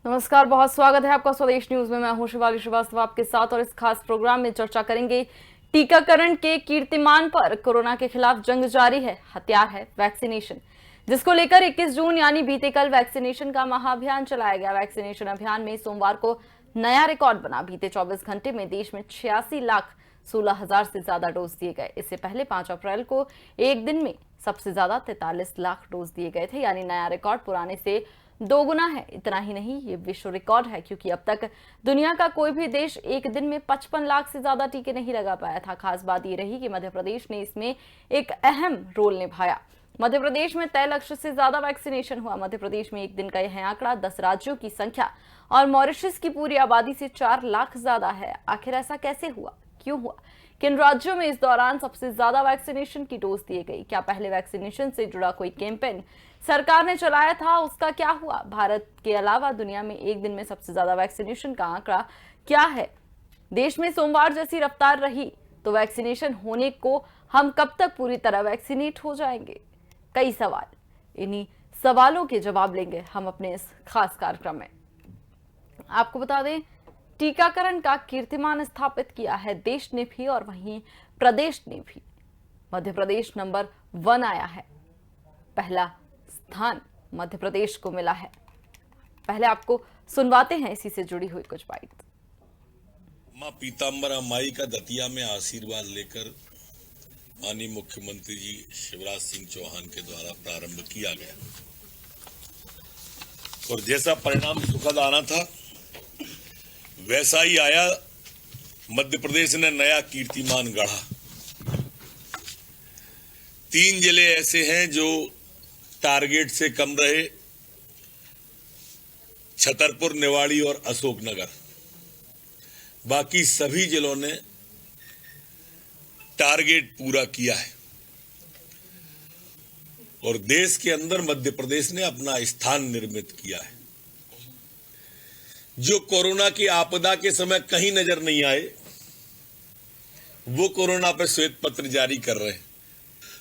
नमस्कार, बहुत स्वागत है आपका स्वदेश न्यूज में। मैं हूं शिवाली श्रीवास्तव आपके साथ और इस खास प्रोग्राम में चर्चा करेंगे टीकाकरण के कीर्तिमान पर। कोरोना के खिलाफ जंग जारी है, हथियार है वैक्सीनेशन, जिसको लेकर 21 जून यानी बीते कल वैक्सीनेशन का महाअभियान चलाया गया। वैक्सीनेशन अभियान में सोमवार को नया रिकॉर्ड बना। बीते 24 घंटे में देश में 86,16,000 से ज्यादा डोज दिए गए। इससे पहले 5 अप्रैल को एक दिन में सबसे ज्यादा 43 लाख डोज दिए गए थे, यानी नया रिकॉर्ड पुराने से दोगुना है। इतना ही नहीं, ये विश्व रिकॉर्ड है, क्योंकि अब तक दुनिया का कोई भी देश एक दिन में 55 लाख से ज्यादा टीके नहीं लगा पाया था। खास बात ये रही कि मध्य प्रदेश ने इसमें एक अहम रोल निभाया। मध्य प्रदेश में तय लक्ष्य से ज्यादा वैक्सीनेशन हुआ। मध्य प्रदेश में एक दिन का यह आंकड़ा 10 राज्यों की संख्या और मॉरिशस की पूरी आबादी से 4 लाख ज्यादा है। आखिर ऐसा कैसे हुआ, क्यों हुआ, किन राज्यों में इस दौरान सबसे ज्यादा वैक्सीनेशन की डोज दी गई? क्या पहले वैक्सीनेशन से जुड़ा कोई कैंपेन सरकार ने चलाया था, उसका क्या हुआ? भारत के अलावा दुनिया में एक दिन में सबसे ज्यादा वैक्सीनेशन का आंकड़ा क्या है? देश में सोमवार जैसी रफ्तार रही तो वैक्सीनेशन होने को हम कब तक पूरी तरह वैक्सीनेट हो जाएंगे? कई सवाल। इन्हीं सवालों के जवाब लेंगे हम अपने इस खास कार्यक्रम में। आपको बता दें, टीकाकरण का कीर्तिमान स्थापित किया है देश ने भी और वहीं प्रदेश ने भी। मध्य प्रदेश नंबर 1 आया है। पहला स्थान मध्य प्रदेश को मिला है। पहले आपको सुनवाते हैं इसी से जुड़ी हुई कुछ बात। मां पीताम्बरा माई का दतिया में आशीर्वाद लेकर माननीय मुख्यमंत्री जी शिवराज सिंह चौहान के द्वारा प्रारंभ किया गया और जैसा परिणाम सुखद आना था वैसा ही आया। मध्य प्रदेश ने नया कीर्तिमान गढ़ा। 3 जिले ऐसे हैं जो टारगेट से कम रहे, छतरपुर, निवाड़ी और अशोकनगर। बाकी सभी जिलों ने टारगेट पूरा किया है और देश के अंदर मध्य प्रदेश ने अपना स्थान निर्मित किया है। जो कोरोना की आपदा के समय कहीं नजर नहीं आए, वो कोरोना पर श्वेत पत्र जारी कर रहे हैं।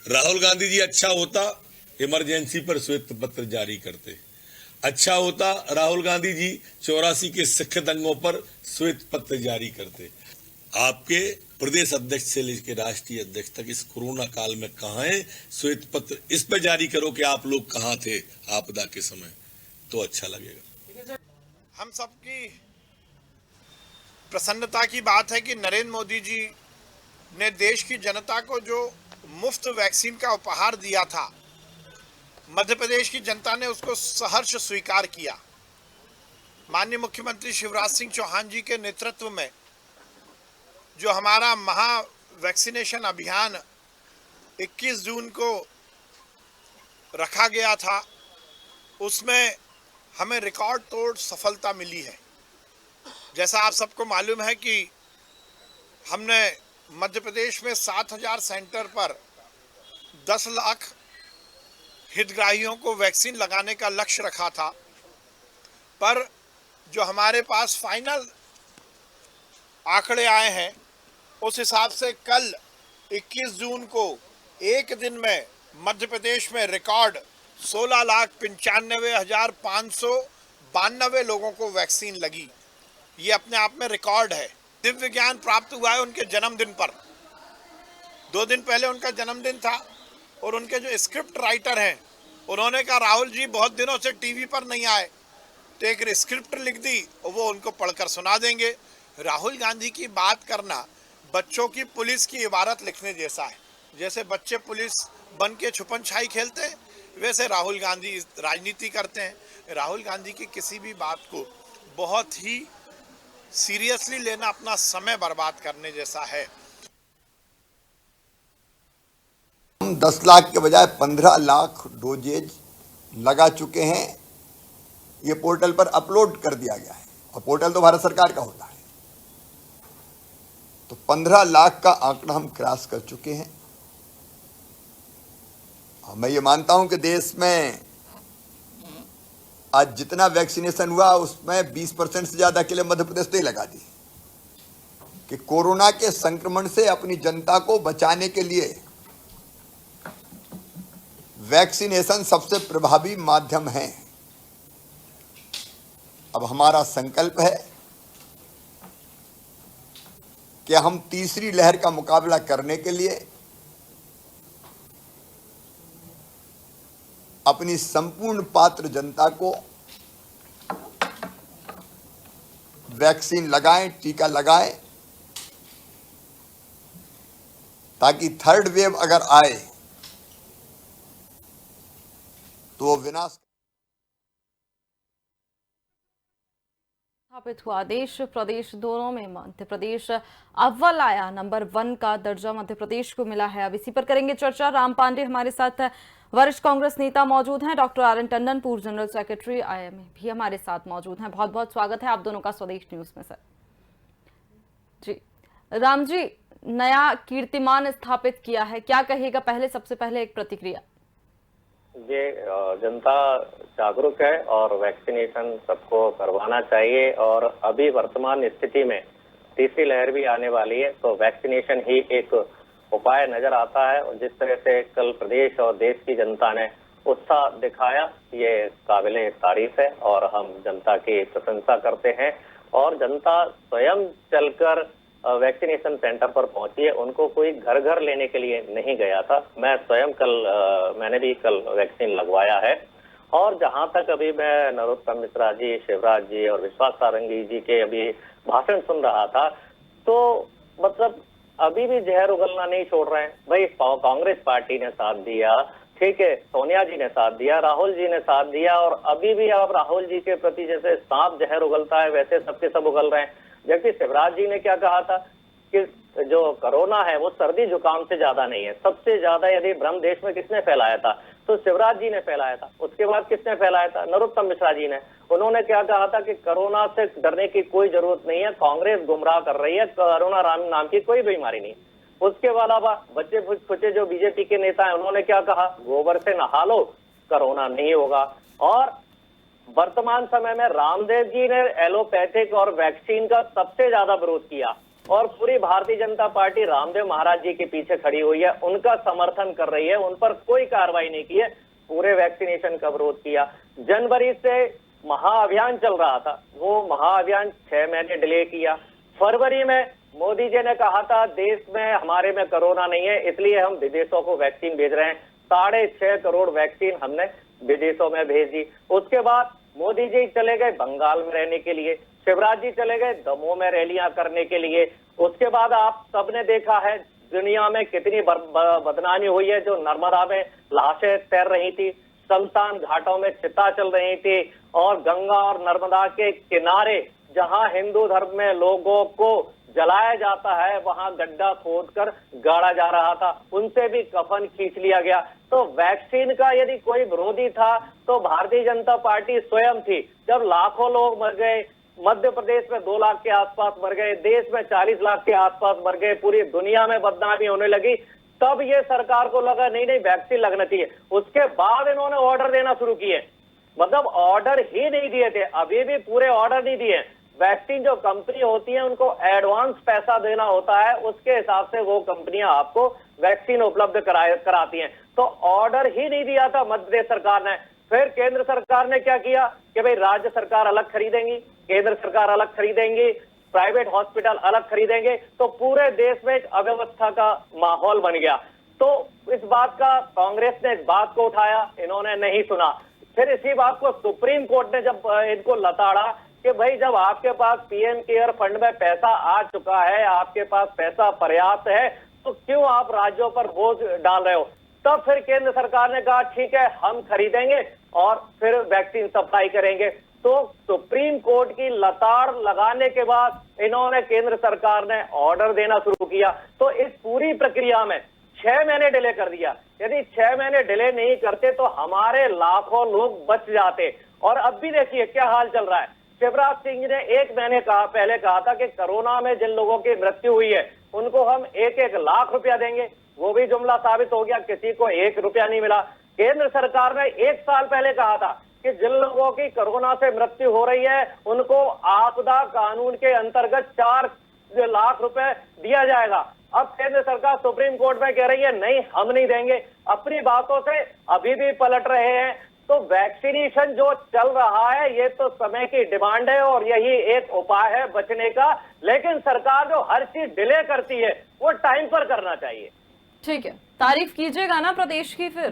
राहुल गांधी जी अच्छा होता इमरजेंसी पर श्वेत पत्र जारी करते, अच्छा होता राहुल गांधी जी 84 के सिख दंगों पर श्वेत पत्र जारी करते। आपके प्रदेश अध्यक्ष से लेकर राष्ट्रीय अध्यक्ष तक इस कोरोना काल में कहां है श्वेत पत्र? इस पर जारी करो कि आप लोग कहां थे आपदा के समय, तो अच्छा लगेगा। हम सबकी प्रसन्नता की बात है कि नरेंद्र मोदी जी ने देश की जनता को जो मुफ्त वैक्सीन का उपहार दिया था, मध्य प्रदेश की जनता ने उसको सहर्ष स्वीकार किया। माननीय मुख्यमंत्री शिवराज सिंह चौहान जी के नेतृत्व में जो हमारा महा वैक्सीनेशन अभियान 21 जून को रखा गया था, उसमें हमें रिकॉर्ड तोड़ सफलता मिली है। जैसा आप सबको मालूम है कि हमने मध्य प्रदेश में 7,000 सेंटर पर 10 लाख हितग्राहियों को वैक्सीन लगाने का लक्ष्य रखा था, पर जो हमारे पास फाइनल आंकड़े आए हैं उस हिसाब से कल 21 जून को एक दिन में मध्य प्रदेश में रिकॉर्ड 16,95,592 लोगों को वैक्सीन लगी। ये अपने आप में रिकॉर्ड है। दिव्य ज्ञान प्राप्त हुआ है उनके जन्मदिन पर। 2 दिन पहले उनका जन्मदिन था और उनके जो स्क्रिप्ट राइटर हैं उन्होंने कहा राहुल जी बहुत दिनों से टीवी पर नहीं आए, तो एक स्क्रिप्ट लिख दी और वो उनको पढ़कर सुना देंगे। राहुल गांधी की बात करना बच्चों की पुलिस की इबारत लिखने जैसा है। जैसे बच्चे पुलिस बन के छुपन छाई खेलते हैं, वैसे राहुल गांधी राजनीति करते हैं। राहुल गांधी की किसी भी बात को बहुत ही सीरियसली लेना अपना समय बर्बाद करने जैसा है। हम 10 लाख के बजाय 15 लाख डोजेज लगा चुके हैं। ये पोर्टल पर अपलोड कर दिया गया है और पोर्टल तो भारत सरकार का होता है। तो 15 लाख का आंकड़ा हम क्रॉस कर चुके हैं। मैं ये मानता हूं कि देश में आज जितना वैक्सीनेशन हुआ उसमें 20% से ज्यादा के लिए मध्य प्रदेश ने लगा दी कि कोरोना के संक्रमण से अपनी जनता को बचाने के लिए वैक्सीनेशन सबसे प्रभावी माध्यम है। अब हमारा संकल्प है कि हम तीसरी लहर का मुकाबला करने के लिए अपनी संपूर्ण पात्र जनता को वैक्सीन लगाएं, टीका लगाएं, ताकि थर्ड वेव अगर आए तो वो विनाश। स्थापित हुआ देश प्रदेश दोनों में मध्य प्रदेश अव्वल आया, नंबर 1 का दर्जा मध्य प्रदेश को मिला है। अब इसी पर करेंगे चर्चा। राम पांडे हमारे साथ वरिष्ठ कांग्रेस नेता मौजूद हैं, डॉक्टर आर.एन. टंडन पूर्व जनरल सेक्रेटरी आईएमए भी हमारे साथ मौजूद हैं। बहुत बहुत स्वागत है आप दोनों का स्वदेश न्यूज में। सर जी, राम जी, नया कीर्तिमान स्थापित किया है, क्या कहिएगा? पहले सबसे पहले एक प्रतिक्रिया। ये जनता जागरूक है और वैक्सीनेशन सबको करवाना चाहिए, और अभी वर्तमान स्थिति में तीसरी लहर भी आने वाली है तो वैक्सीनेशन ही एक उपाय नजर आता है। और जिस तरह से कल प्रदेश और देश की जनता ने उत्साह दिखाया, ये काबिले तारीफ है और हम जनता की प्रशंसा करते हैं। और जनता स्वयं चलकर वैक्सीनेशन सेंटर पर पहुंची है, उनको कोई घर घर लेने के लिए नहीं गया था। मैं स्वयं मैंने भी कल वैक्सीन लगवाया है। और जहां तक अभी मैं नरोत्तम मिश्रा जी, शिवराज जी और विश्वास सारंगी जी के अभी भाषण सुन रहा था, तो मतलब अभी भी जहर उगलना नहीं छोड़ रहे हैं। भाई कांग्रेस पार्टी ने साथ दिया, ठीक है, सोनिया जी ने साथ दिया, राहुल जी ने साथ दिया, और अभी भी आप राहुल जी के प्रति जैसे सांप जहर उगलता है वैसे सबके सब उगल रहे हैं। जबकि शिवराज जी ने क्या कहा था कि जो कोरोना है वो सर्दी जुकाम से ज्यादा नहीं है। सबसे ज्यादा यदि भ्रम देश में किसने फैलाया था तो शिवराज जी ने फैलाया था। उसके बाद किसने फैलाया था? नरोत्तम मिश्रा जी ने। उन्होंने क्या कहा था कि कोरोना से डरने की कोई जरूरत नहीं है, कांग्रेस गुमराह कर रही है, कोरोना नाम की कोई बीमारी नहीं। उसके अलावा बच्चे खुचे जो बीजेपी के नेता हैं उन्होंने क्या कहा? गोबर से नहा लो, कोरोना नहीं होगा। और वर्तमान समय में रामदेव जी ने एलोपैथिक और वैक्सीन का सबसे ज्यादा विरोध किया, और पूरी भारतीय जनता पार्टी रामदेव महाराज जी के पीछे खड़ी हुई है, उनका समर्थन कर रही है, उन पर कोई कार्रवाई नहीं की है, पूरे वैक्सीनेशन का विरोध किया। जनवरी से महाअभियान चल रहा था, वो महाअभियान 6 महीने डिले किया। फरवरी में मोदी जी ने कहा था देश में हमारे में कोरोना नहीं है, इसलिए हम विदेशों को वैक्सीन भेज रहे हैं। 6.5 करोड़ वैक्सीन हमने विदेशों में भेजी। उसके बाद मोदी जी चले गए बंगाल में रहने के लिए, शिवराज जी चले गए दमोह में रैलियां करने के लिए। उसके बाद आप सबने देखा है दुनिया में कितनी बदनामी हुई है, जो नर्मदा में लाशें तैर रही थी, शमशान घाटों में चिता चल रही थी, और गंगा और नर्मदा के किनारे जहां हिंदू धर्म में लोगों को जलाया जाता है वहां गड्ढा खोदकर गाड़ा जा रहा था, उनसे भी कफन खींच लिया गया। तो वैक्सीन का यदि कोई विरोधी था तो भारतीय जनता पार्टी स्वयं थी। जब लाखों लोग मर गए, मध्य प्रदेश में 2 लाख के आसपास मर गए, देश में 40 लाख के आसपास मर गए, पूरी दुनिया में बदनामी होने लगी, तब ये सरकार को लगा नहीं वैक्सीन लगना चाहिए। उसके बाद इन्होंने ऑर्डर देना शुरू किए, मतलब ऑर्डर ही नहीं दिए थे, अभी भी पूरे ऑर्डर नहीं दिए। वैक्सीन जो कंपनी होती है उनको एडवांस पैसा देना होता है, उसके हिसाब से वो कंपनियां आपको वैक्सीन उपलब्ध कराती हैं। तो ऑर्डर ही नहीं दिया था मध्य प्रदेश सरकार ने। फिर केंद्र सरकार ने क्या किया कि भाई राज्य सरकार अलग खरीदेंगी, केंद्र सरकार अलग खरीदेंगी, प्राइवेट हॉस्पिटल अलग खरीदेंगे, तो पूरे देश में एक अव्यवस्था का माहौल बन गया। तो इस बात का कांग्रेस ने इस बात को उठाया, इन्होंने नहीं सुना। फिर इसी बात को सुप्रीम कोर्ट ने जब इनको लताड़ा कि भाई जब आपके पास पीएम केयर फंड में पैसा आ चुका है, आपके पास पैसा पर्याप्त है, तो क्यों आप राज्यों पर बोझ डाल रहे हो? तब फिर केंद्र सरकार ने कहा ठीक है हम खरीदेंगे और फिर वैक्सीन सप्लाई करेंगे। तो सुप्रीम कोर्ट की लताड़ लगाने के बाद इन्होंने केंद्र सरकार ने ऑर्डर देना शुरू किया। तो इस पूरी प्रक्रिया में 6 महीने डिले कर दिया। यदि 6 महीने डिले नहीं करते तो हमारे लाखों लोग बच जाते। और अब भी देखिए क्या हाल चल रहा है। शिवराज सिंह जी ने 1 महीने पहले कहा था कि कोरोना में जिन लोगों की मृत्यु हुई है उनको हम 1-1 लाख रुपया देंगे, वो भी जुमला साबित हो गया, किसी को 1 रुपया नहीं मिला। केंद्र सरकार ने 1 साल पहले कहा था कि जिन लोगों की कोरोना से मृत्यु हो रही है उनको आपदा कानून के अंतर्गत 4 लाख रुपए दिया जाएगा। अब केंद्र सरकार सुप्रीम कोर्ट में कह रही है नहीं हम नहीं देंगे, अपनी बातों से अभी भी पलट रहे हैं। तो वैक्सीनेशन जो चल रहा है ये तो समय की डिमांड है और यही एक उपाय है बचने का, लेकिन सरकार जो हर चीज डिले करती है वो टाइम पर करना चाहिए। ठीक है, तारीफ कीजिएगा ना प्रदेश की फिर?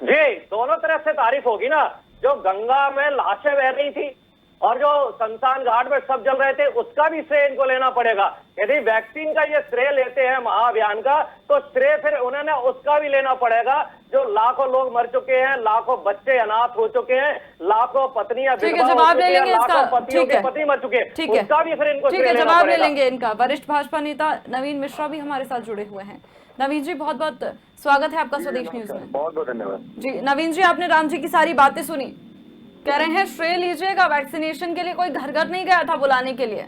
जी, दोनों तरफ से तारीफ होगी ना। जो गंगा में लाशें बह रही थी और जो शमशान घाट में सब जल रहे थे उसका भी श्रेय इनको लेना पड़ेगा। यदि वैक्सीन का ये श्रेय लेते हैं महाअभियान का, तो श्रेय फिर उन्होंने उसका भी लेना पड़ेगा जो लाखों लोग मर चुके हैं, लाखों बच्चे अनाथ हो चुके हैं, लाखों पत्नियां विधवा हो जवाब ले चुकी हैं, लेंगे इसका। लाखों पतियों ठीक के है, पति मर चुके हैं, ठीक है, उसका भी फिर इनको ठीक श्रेय है, लेना जवाब ले पड़ेगा। लेंगे इनका। वरिष्ठ भाजपा नेता नवीन मिश्रा भी हमारे साथ जुड़े हुए हैं। नवीन जी, बहुत बहुत स्वागत है आपका स्वदेश न्यूज में। बहुत बहुत धन्यवाद जी नवीन जी, आपने राम जी की सारी बातें सुनी, कह रहे हैं श्रेय लीजिएगा, वैक्सीनेशन के लिए कोई घर घर नहीं गया था बुलाने के लिए।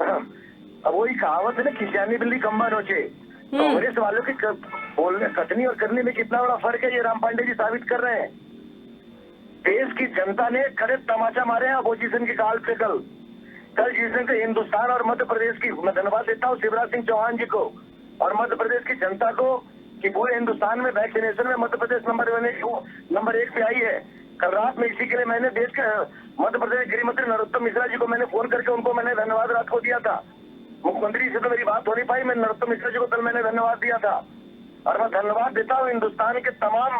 अब वही कहावत है ना, खिसियानी बिल्ली कम्बा नोचे। कांग्रेस वालों के बोलने, कथनी और करने में कितना बड़ा फर्क है ये राम पांडे जी साबित कर रहे हैं। देश की जनता ने खड़े तमाचा मारे हैं अपोजिशन की गाल पे। कल जिस दिन से हिंदुस्तान और मध्य प्रदेश की, मैं धन्यवाद देता हूँ शिवराज सिंह चौहान जी को और मध्य प्रदेश की जनता को कि पूरे हिंदुस्तान में वैक्सीनेशन में मध्य प्रदेश नंबर 1 पे आई है। कल रात में इसी के लिए मैंने देश के मध्य प्रदेश गृह मंत्री नरोत्तम मिश्रा जी को मैंने फोन करके उनको मैंने धन्यवाद रात को दिया था। मुख्यमंत्री से तो मेरी बात हो नहीं पाई, मैं नरोत्तम मिश्रा जी को कल मैंने धन्यवाद दिया था। और मैं धन्यवाद देता हूँ हिंदुस्तान के तमाम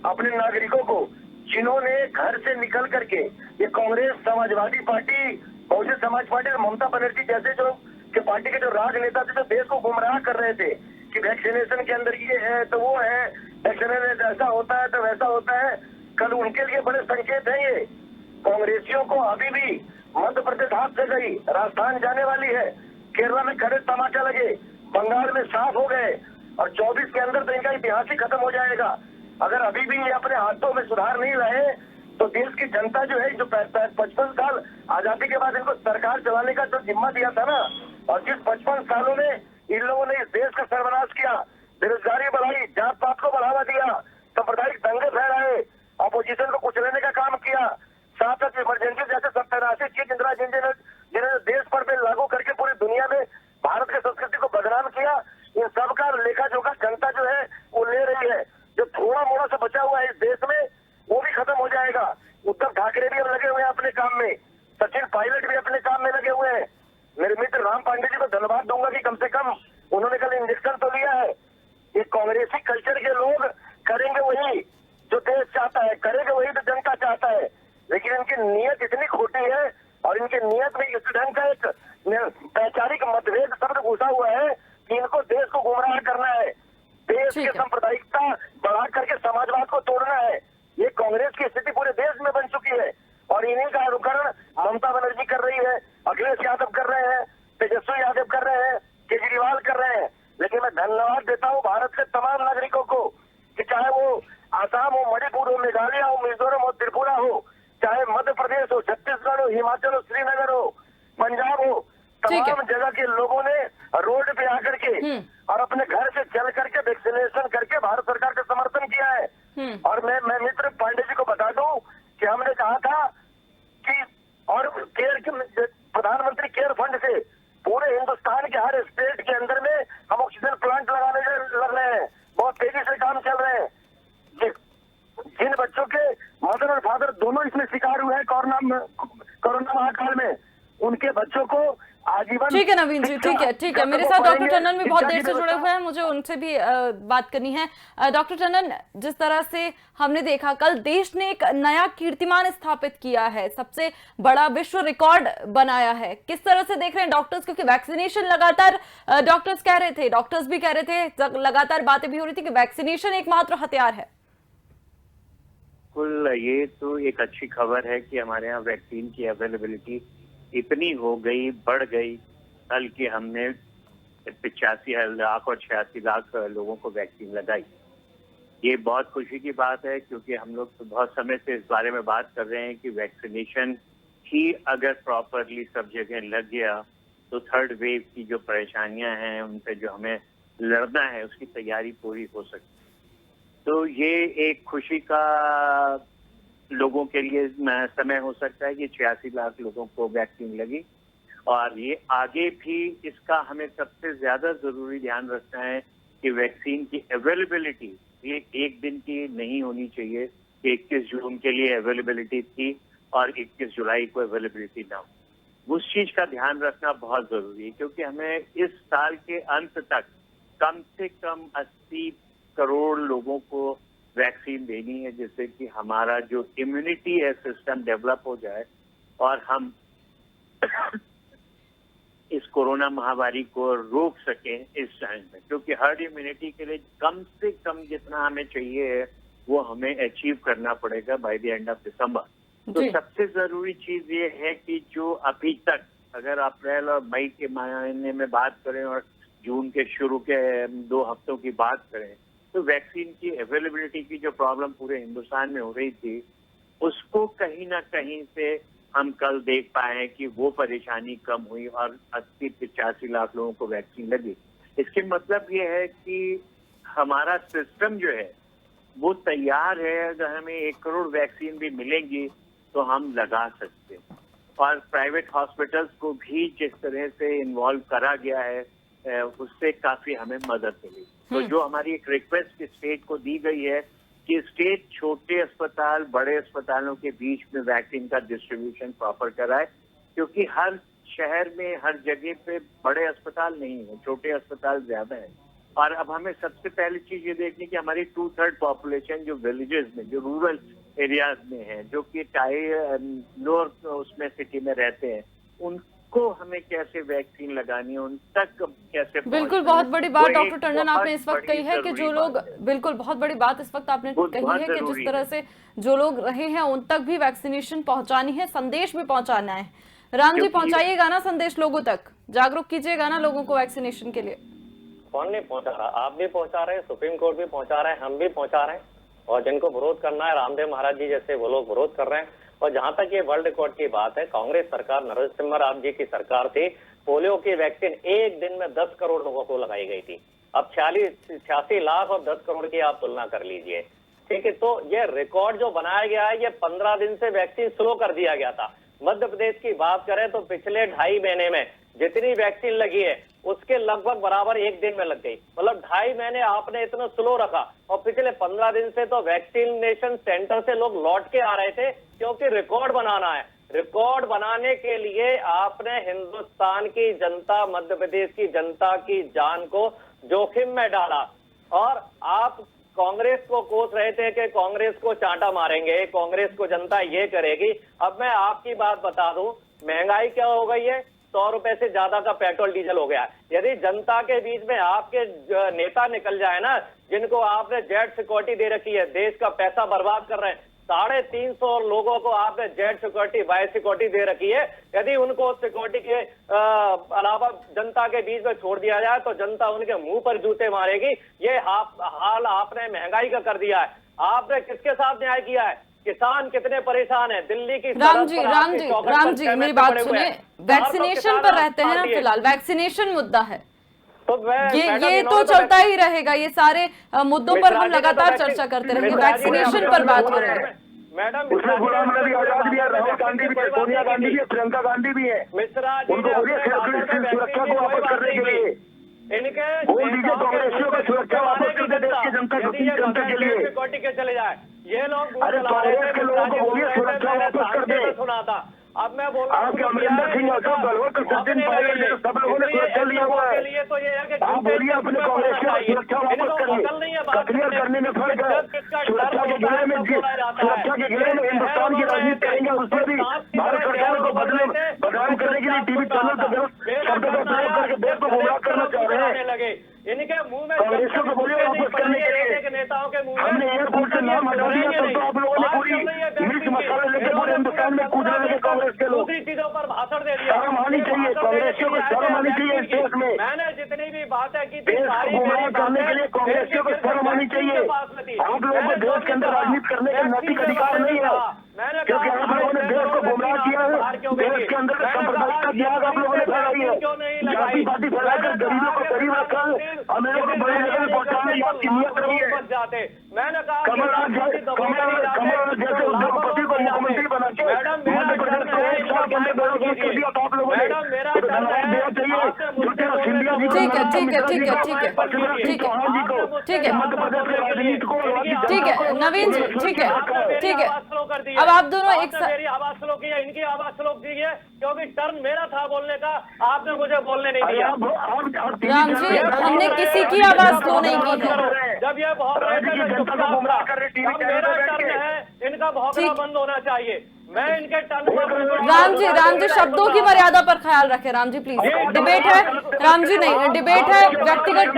अपने नागरिकों को जिन्होंने घर से निकल करके ये कांग्रेस, समाजवादी पार्टी, बहुजन समाज पार्टी और ममता बनर्जी जैसे जो के पार्टी के जो राजनेता थे जो देश को गुमराह कर रहे थे कि वैक्सीनेशन के अंदर ये है तो वो है, वैक्सीनेशन ऐसा होता है तो वैसा होता है। कल उनके लिए बड़े संकेत हैं ये। कांग्रेसियों को अभी भी मध्य प्रदेश हाथ से गई, राजस्थान जाने वाली है, केरला में खड़े तमाचा लगे, बंगाल में साफ हो गए और 24 के अंदर तो इनका इतिहास ही खत्म हो जाएगा। अगर अभी भी ये अपने हाथों में सुधार नहीं लाए तो देश की जनता जो है, जो 55 साल आजादी के बाद इनको सरकार चलाने का जो जिम्मा दिया था ना, और जिस 55 सालों में इन लोगों ने इस देश का सर्वनाश किया, बेरोजगारी बढ़ाई, जात पात को बढ़ावा दिया, सांप्रदायिक दंगे फहराए, अपोजिशन को कुचलने का काम किया, साथ साथ इमरजेंसी जैसे 87 चीज इंदिरा जिन्होंने देश पर पे लागू करके पूरी दुनिया में भारत की संस्कृति को बदनाम किया, इन सब का लेखा जोखा जनता जो है वो ले रही है। जो थोड़ा मोड़ा से बचा हुआ है इस देश में वो भी खत्म हो जाएगा। उद्धव ठाकरे भी अब लगे हुए हैं अपने काम में, सचिन पायलट भी अपने काम में लगे हुए हैं। मेरे मित्र राम पांडे जी को धन्यवाद दूंगा कि कम से कम उन्होंने कल इंजेक्शन तो लिया है। ये कांग्रेसी कल्चर के लोग करेंगे वही जो देश चाहता है, करेंगे वही तो जनता चाहता है, लेकिन इनकी नीयत इतनी खोटी है और इनकी नीयत में इस ढंग का एक वैचारिक मतभेद शब्द घुसा हुआ है कि इनको देश को गुमराह करना है, देश की सांप्रदायिकता बढ़ा करके समाजवाद को तोड़ना है। ये कांग्रेस की स्थिति पूरे देश में बन चुकी है और इन्हीं का अनुकरण ममता बनर्जी कर रही है, अखिलेश यादव कर रहे हैं, तेजस्वी यादव कर रहे हैं, केजरीवाल कर रहे हैं। लेकिन मैं धन्यवाद देता हूँ भारत के तमाम नागरिकों को कि चाहे वो आसाम हो, मणिपुर हो, मेघालय हो, मिजोरम हो, त्रिपुरा हो, चाहे मध्य प्रदेश हो, छत्तीसगढ़ हो, हिमाचल हो, श्रीनगर हो, पंजाब हो, तमाम जगह के लोगों ने रोड पे आकर के और अपने घर से चल करके वैक्सीनेशन करके भारत सरकार का समर्थन किया है। और मैं मित्र पांडे जी को बता दूं कि हमने कहा था कि और प्रधानमंत्री केयर फंड से पूरे हिंदुस्तान के हर स्टेट के अंदर में हम ऑक्सीजन प्लांट लगाने लग रहे हैं, बहुत तेजी से काम चल रहे हैं। जिन बच्चों के मदर और फादर दोनों इसमें शिकार हुए हैं कोरोना महाकाल में, उनके बच्चों को आजीवन। ठीक है नवीन जी, ठीक है। मेरे साथ डॉक्टर टंडन भी बहुत देर से जुड़े हुए हैं, मुझे उनसे भी बात करनी है। डॉक्टर टंडन, जिस तरह से हमने देखा कल देश ने एक नया कीर्तिमान स्थापित किया है, सबसे बड़ा विश्व रिकॉर्ड बनाया है, किस तरह से देख रहे हैं डॉक्टर्स? क्योंकि वैक्सीनेशन लगातार डॉक्टर्स कह रहे थे, डॉक्टर्स भी कह रहे थे, लगातार बातें भी हो रही थी कि वैक्सीनेशन एकमात्र हथियार है। बिल्कुल, ये तो एक अच्छी खबर है कि हमारे यहाँ वैक्सीन की अवेलेबिलिटी इतनी हो गई, बढ़ गई। कल की हमने 85 लाख और 86 लाख लोगों को वैक्सीन लगाई। ये बहुत खुशी की बात है क्योंकि हम लोग तो बहुत समय से इस बारे में बात कर रहे हैं कि वैक्सीनेशन ही अगर प्रॉपरली सब जगह लग गया तो थर्ड वेव की जो परेशानियां हैं उनसे जो हमें लड़ना है उसकी तैयारी पूरी हो सकती। तो ये एक खुशी का लोगों के लिए समय हो सकता है कि 86 लाख लोगों को वैक्सीन लगी और ये आगे भी इसका हमें सबसे ज्यादा जरूरी ध्यान रखना है कि वैक्सीन की अवेलेबिलिटी ये एक दिन की नहीं होनी चाहिए कि 21 जून के लिए अवेलेबिलिटी थी और 21 जुलाई को अवेलेबिलिटी ना हो। उस चीज का ध्यान रखना बहुत जरूरी है, क्योंकि हमें इस साल के अंत तक कम से कम 80 करोड़ लोगों को वैक्सीन देनी है, जिससे कि हमारा जो इम्यूनिटी है सिस्टम डेवलप हो जाए और हम इस कोरोना महामारी को रोक सकें इस टाइम में। क्योंकि हर्ड इम्यूनिटी के लिए कम से कम जितना हमें चाहिए है वो हमें अचीव करना पड़ेगा by the end of December. तो सबसे जरूरी चीज ये है कि जो अभी तक अगर अप्रैल और मई के महीने में बात करें और जून के शुरू के 2 हफ्तों की बात करें, तो वैक्सीन की अवेलेबिलिटी की जो प्रॉब्लम पूरे हिंदुस्तान में हो रही थी, उसको कहीं ना कहीं से हम कल देख पाए कि वो परेशानी कम हुई और 80-85 लाख लोगों को वैक्सीन लगी। इसके मतलब ये है कि हमारा सिस्टम जो है वो तैयार है। अगर हमें 1 करोड़ वैक्सीन भी मिलेंगी तो हम लगा सकते हैं। और प्राइवेट हॉस्पिटल्स को भी जिस तरह से इन्वॉल्व करा गया है उससे काफी हमें मदद मिली। तो जो हमारी एक रिक्वेस्ट स्टेट को दी गई है कि स्टेट छोटे अस्पताल बड़े अस्पतालों के बीच में वैक्सीन का डिस्ट्रीब्यूशन प्रॉपर कराए, क्योंकि हर शहर में हर जगह पे बड़े अस्पताल नहीं है, छोटे अस्पताल ज्यादा है। और अब हमें सबसे पहली चीज ये देखनी कि हमारी 2/3 पॉपुलेशन जो विलेजेस में, जो रूरल एरियाज में है, जो कि लोअर उसमें सिटी में रहते हैं, उनको हमें कैसे वैक्सीन लगानी है, उन तक कैसे बिल्कुल बहुत बड़ी बात डॉक्टर टंडन आपने इस वक्त कही है कि जो लोग, बिल्कुल बहुत बड़ी बात इस वक्त आपने कही है कि जिस तरह से जो लोग रहे हैं उन तक भी वैक्सीनेशन पहुंचानी है, संदेश भी पहुंचाना है। राम जी, पहुंचाइएगा ना संदेश लोगों तक, जागरूक कीजिएगा ना लोगों को वैक्सीनेशन के लिए। कौन नहीं पहुंचा रहा? आप भी पहुंचा रहे हैं, सुप्रीम कोर्ट भी पहुंचा रहे हैं, हम भी पहुंचा रहे हैं। और जिनको विरोध करना है, रामदेव महाराज जी जैसे वो लोग विरोध कर रहे हैं। और जहां तक ये वर्ल्ड रिकॉर्ड की बात है, कांग्रेस सरकार, नरसिम्हा राव जी की सरकार थी, पोलियो की वैक्सीन एक दिन में 10 करोड़ लोगों को लगाई गई थी। अब 86 लाख और 10 करोड़ की आप तुलना कर लीजिए, ठीक है। तो ये रिकॉर्ड जो बनाया गया है, ये 15 दिन से वैक्सीन स्लो कर दिया गया था। मध्य प्रदेश की बात करें तो पिछले 2.5 महीने में जितनी वैक्सीन लगी है उसके लगभग बराबर 1 दिन में लग गई। मतलब 2.5 महीने आपने इतना स्लो रखा, और पिछले 15 दिन से तो वैक्सीनेशन सेंटर से लोग लौट के आ रहे थे, क्योंकि रिकॉर्ड बनाना है। रिकॉर्ड बनाने के लिए आपने हिंदुस्तान की जनता, मध्य प्रदेश की जनता की जान को जोखिम में डाला। और आप कांग्रेस को कोस रहे थे कि कांग्रेस को चांटा मारेंगे, कांग्रेस को जनता ये करेगी। अब मैं आपकी बात बता दूं, महंगाई क्या हो गई है, 100 रुपए से ज्यादा का पेट्रोल डीजल हो गया है। यदि जनता के बीच में आपके नेता निकल जाए ना, जिनको आपने जेट सिक्योरिटी दे रखी है, देश का पैसा बर्बाद कर रहे हैं, 350 लोगों को आपने जेट सिक्योरिटी, वाई सिक्योरिटी दे रखी है, यदि उनको सिक्योरिटी के अलावा जनता के बीच में छोड़ दिया जाए तो जनता उनके मुंह पर जूते मारेगी। ये हाल आपने महंगाई का कर दिया है। आपने किसके साथ न्याय किया है? किसान कितने परेशान हैं। दिल्ली की राम जी मेरी बात सुनिए, वैक्सीनेशन पर रहते हैं ना फिलहाल, वैक्सीनेशन मुद्दा है तो ये तो चलता ही रहेगा। ये सारे मुद्दों पर हम लगातार चर्चा करते रहेंगे, वैक्सीनेशन पर बात हो रही है। मैडम, उसमें गुलाम नबी आजाद भी है, राहुल गांधी भी है, सोनिया गांधी भी है, प्रियंका गांधी भी है। मिश्रा जी उनको बोलिए सुरक्षा को वापस करने के लिए इनके बोल दीजिए, कांग्रेसियों को सुरक्षा वापस कर दे देश की जनता के लिए। सिक्योरिटी के चले जाए ये लोग। अरे कांग्रेस के लोगों को बोलिए सुरक्षा वापस कर दे। सुना था, अब मैं बोल रहा हूँ आपके अमरिंदर सिंह अशोक गहलोत कुछ दिन पहले सब लोगों ने सुरक्षा लिया हुआ है। तो ये है कि आप बोलिए अपने कांग्रेस की सुरक्षा वापस करिए। क्लियर करने में फर्क है। सुरक्षा के घेरे में हिंदुस्तान की राजनीति करेंगे, उसमें भी भारत सरकार को बदनाम करने के लिए टीवी चैनल पर गलत शब्दों का प्रयोग करके देश को गुमराह करना चाह रहे हैं। इनके मुंह में कांग्रेसियों को बोलिए वापस करने के लिए। नेताओं के मुंह में हमने एयरपोर्ट से नाम हटा दिया तो आप लोगों ने पूरी मिर्च मसाला लेके पूरे हिंदुस्तान में कूद रहे थे कांग्रेस के लोग। दूसरी चीजों पर भाषण दे दिया। शर्म आनी चाहिए, कांग्रेसियों को शर्म आनी चाहिए इस देश में। मैंने जितनी भी बातें की थी देश को गुमराह करने के लिए कांग्रेसियों को शर्म आनी चाहिए। आप लोगों को देश के अंदर राजनीति करने का नैतिक अधिकार नहीं है, क्योंकि आप लोगों ने देश को गुमराह किया है। देश के अंदर सांप्रदायिकता की आग आप लोगों ने फैलाई है, जाति पाति फैलाकर गरीबों को गरीब रखकर अमीरों को बड़े लेवल में पहुंचाने की आपकी नियत रही है। मैंने कहा कमलनाथ जैसे उद्योगपति को को मुख्यमंत्री बना के मध्य प्रदेश को 1 साल के अंदर बर्बाद कर दिया। तो आप लोगों ने तो धन्यवाद देना चाहिए ज्योतिरादित्य सिंधिया जी को, ठीक है ठीक है ठीक है ठीक है ठीक है ठीक है मध्य प्रदेश के राजनीति को ठीक है नवीन जी, ठीक है ठीक है। अब आप दोनों एक साथ मेरी आवाज स्लो की है, इनकी आवाज स्लो की है, क्योंकि टर्न मेरा था बोलने का, आपने मुझे बोलने नहीं दिया। राम जी, हमने किसी की आवाज स्लो नहीं की है। जब ये बहुत मेरा टर्न है, इनका भौंकना बंद होना चाहिए। मैं इनके टर्न पर राम जी शब्दों की मर्यादा पर ख्याल रखें। राम जी प्लीज, डिबेट है। राम जी नहीं, डिबेट है, व्यक्तिगत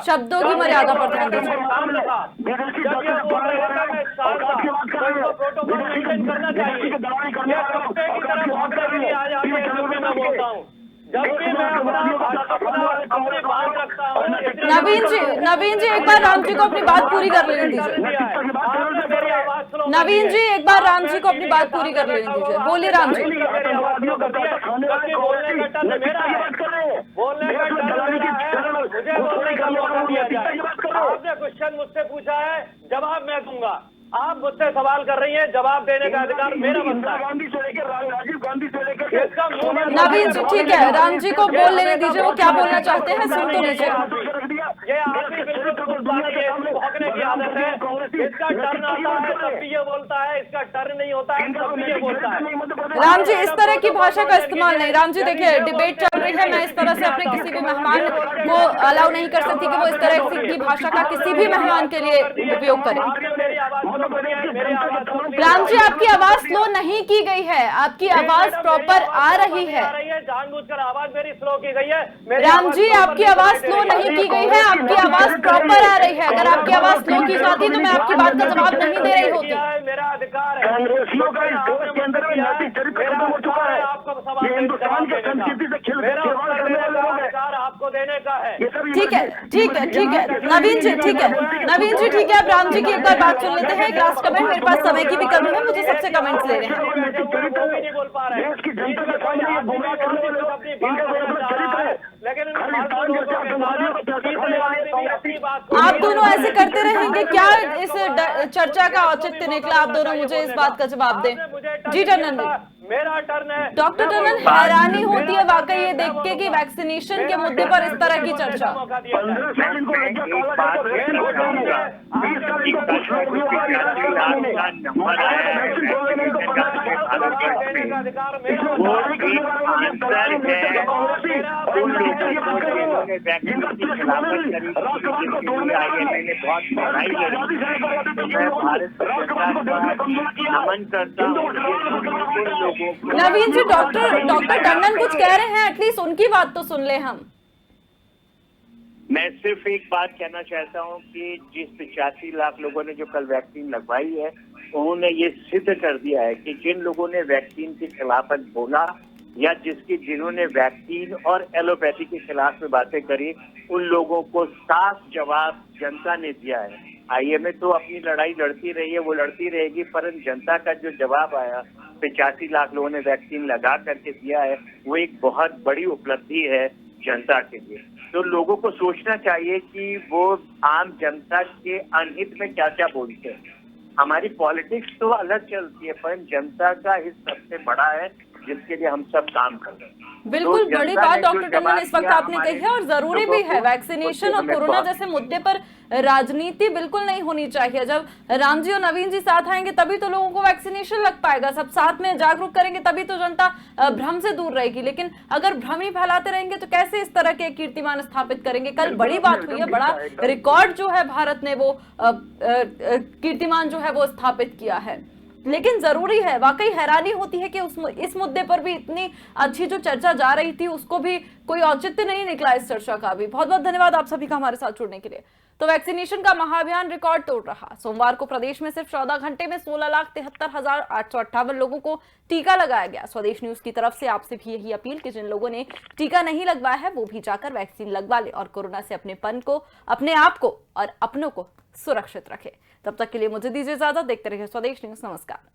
शब्दों की मर्यादा पर ध्यान दीजिए। प्रोटोकॉल मेंटेन करना चाहिए। ये कुत्ते की तरह भौंकने के लिए आज आके मैं बोलता हूँ। जब भी मैं अपनी बात रखता हूँ। नवीन जी एक बार राम जी को अपनी बात पूरी कर लेने दीजिए। नवीन जी एक बार राम जी को अपनी बात पूरी कर लेने दीजिए। बोलिए राम जी। बोलने का टर्न मेरा है, बोलने का टर्न मेरा है, मुझे बोलने का मौका दिया जाए। आपने क्वेश्चन मुझसे पूछा है, जवाब मैं दूंगा। आप मुझसे सवाल कर रही हैं, जवाब देने का अधिकार मेरा बनता है। गांधी से लेकर राजीव गांधी से लेकर इसका मुंह नवीन जी ठीक है, राम जी को बोल लेने दीजिए, वो क्या बोलना चाहते हैं सुन तो लीजिए। ये आपकी बिल्कुल भौंकने की आदत है। इसका टर्न आता है तब भी ये बोलता है, इसका टर्न नहीं होता है तब भी ये बोलता है। राम जी इस तरह की भाषा का इस्तेमाल नहीं। राम जी देखिए, डिबेट चल रही है, मैं इस तरह से अपने किसी भी मेहमान को अलाउ नहीं कर सकती कि वो इस तरह की भाषा का किसी भी मेहमान के लिए उपयोग करें। राम जी आपकी आवाज स्लो नहीं की गई है, आपकी आवाज प्रॉपर आ रही है। जानबूझकर आवाज मेरी स्लो की गई है। राम जी आपकी आवाज स्लो नहीं की गई है, आपकी आवाज प्रॉपर आ रही है। अगर आपकी आवाज स्लो की जाती तो मैं आपकी बात का जवाब नहीं दे रही होती। मेरा अधिकार है। कांग्रेसियों का इस देश के अंदर में नैतिक चरित्र खत्म हो चुका है। आपको ये हिंदुस्तान की संस्कृति से खिलवाड़ करने वाले लोग हैं। अधिकार आपको देने का है। ठीक है ठीक है ठीक है नवीन जी ठीक है, नवीन जी ठीक है। अब राम जी की एक बार बात सुन लेते हैं। लास्ट कमेंट, मेरे पास समय की भी कमी है, मुझे सबसे कमेंट्स लेने हैं। नहीं बोल पा रहे देश की जनता के सामने ये गुमराह करने वाले लोग, इनका अपना चरित्र है। लेकिन खालिस्तान जैसे आतंकवादियों को पैसा खाने वाले अपनी बात आप दोनों ऐसे करते रहेंगे क्या? इस चर्चा का औचित्य निकला? आप दोनों मुझे इस बात का जवाब दें। जी टंडन जी, मेरा टर्न है। डॉक्टर टंडन, हैरानी होती है वाकई ये देख के कि वैक्सीनेशन के मुद्दे पर इस तरह की चर्चा। 15 साल इनको लग गया, काला जादू वैक्सीन हो जाएगा। 20 साल इनको कुछ लोग भी हमारी इलाज करवाने में वैक्सीन खोलने में इनको 15 साल नमन करता हूँ। नवीन जी, डॉक्टर टंडन कुछ कह रहे हैं, एटलीस्ट उनकी बात तो सुन ले हम। मैं सिर्फ एक बात कहना चाहता हूं कि जिस 85 लाख लोगों ने जो कल वैक्सीन लगवाई है, उन्होंने ये सिद्ध कर दिया है कि जिन लोगों ने वैक्सीन के खिलाफ बोला या जिन्होंने वैक्सीन और एलोपैथी के खिलाफ में बातें करी, उन लोगों को साफ जवाब जनता ने दिया है। आईएमए तो अपनी लड़ाई लड़ती रही है, वो लड़ती रहेगी, परंतु जनता का जो जवाब आया 85 लाख लोगों ने वैक्सीन लगा करके दिया है, वो एक बहुत बड़ी उपलब्धि है जनता के लिए। तो लोगों को सोचना चाहिए कि वो आम जनता के अनहित में क्या क्या बोलते हैं। हमारी पॉलिटिक्स तो अलग चलती है, पर जनता का हित सबसे बड़ा है जिसके लिए हम सब काम कर रहे हैं। बिल्कुल बड़ी बात डॉक्टर टंडन इस वक्त आपने कही है, और जरूरी भी है। वैक्सीनेशन और कोरोना जैसे मुद्दे पर राजनीति बिल्कुल नहीं होनी चाहिए। जब राम जी और नवीन जी साथ आएंगे तभी तो लोगों को वैक्सीनेशन लग पाएगा। सब साथ में जागरूक करेंगे तभी तो जनता भ्रम से दूर रहेगी। लेकिन अगर भ्रम ही फैलाते रहेंगे तो कैसे इस तरह के कीर्तिमान स्थापित करेंगे? कल बड़ी बात हुई है, बड़ा रिकॉर्ड जो है भारत ने वो कीर्तिमान जो है वो स्थापित किया है। लेकिन जरूरी है, वाकई हैरानी होती है कि इस मुद्दे पर भी इतनी अच्छी जो चर्चा जा रही थी उसको भी कोई औचित्य नहीं निकला इस चर्चा का भी। बहुत बहुत धन्यवाद आप सभी का हमारे साथ जुड़ने के लिए। तो वैक्सीनेशन का महाअभियान रिकॉर्ड तोड़ रहा। सोमवार को प्रदेश में सिर्फ 14 घंटे में 16,73,858 लोगों को टीका लगाया गया। स्वदेश न्यूज की तरफ से आपसे भी यही अपील कि जिन लोगों ने टीका नहीं लगवाया है वो भी जाकर वैक्सीन लगवा ले और कोरोना से अपनेपन को, अपने आप को और अपनों को सुरक्षित रखे। तब तक के लिए मुझे दीजिए इजाजत। देखते रहिए स्वदेश न्यूज। नमस्कार।